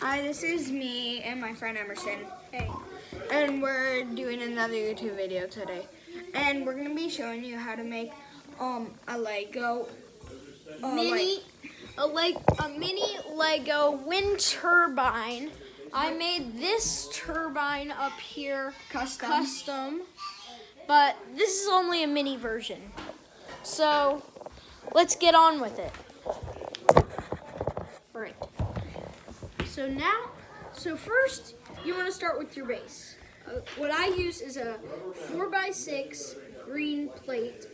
Hi, this is me and my friend Emerson. Hey. And we're doing another YouTube video today. And we're gonna be showing you how to make a Lego mini Lego wind turbine. I made this turbine up here custom, but this is only a mini version. So let's get on with it. Alright. So first you want to start with your base. What I use is a 4x6 green plate.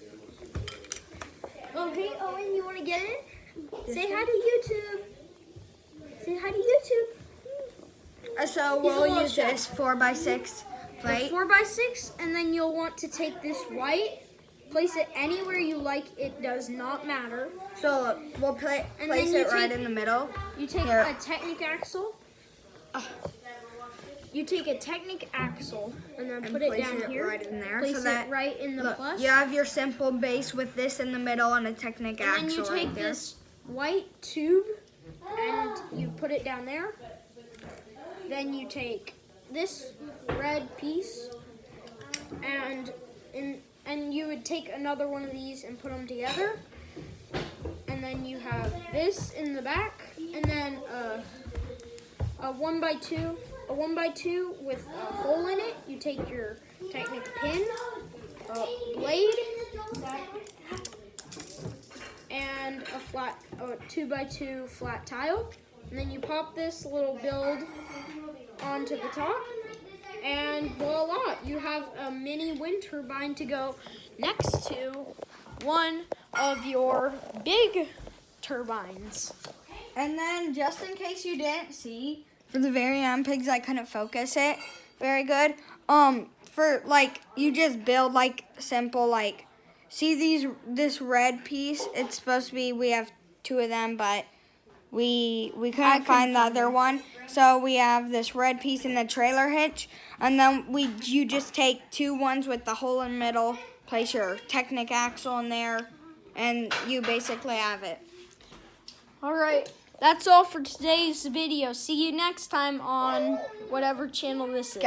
Oh, hey, Owen, you want to get it? Say hi to YouTube. Say hi to YouTube. So we'll use this 4x6 plate. 4x6, and then you'll want to take this white, place it anywhere you like. It does not matter. So we'll place it right in the middle. You take a Technic axle. You take a Technic axle and then put it down here. Right in there. Place so that, it right in the look, plus. You have your simple base with this in the middle and a Technic axle. And then you take right there. this white tube and you put it down there. Then you take this red piece and you would take another one of these and put them together. And then you have this in the back, and then a 1x2 with a hole in it. You take your Technic pin, a blade, and a 2x2 flat tile. And then you pop this little build onto the top, and voila, you have a mini wind turbine to go next to one of your big turbines. And then, just in case you didn't see, for the very end, pigs, I couldn't focus it very good. For you just build simple see this red piece. It's supposed to be, we have two of them, but we couldn't find the other one. So we have this red piece in the trailer hitch, and then you just take two ones with the hole in the middle, place your Technic axle in there, and you basically have it. All right, that's all for today's video. See you next time on whatever channel this is.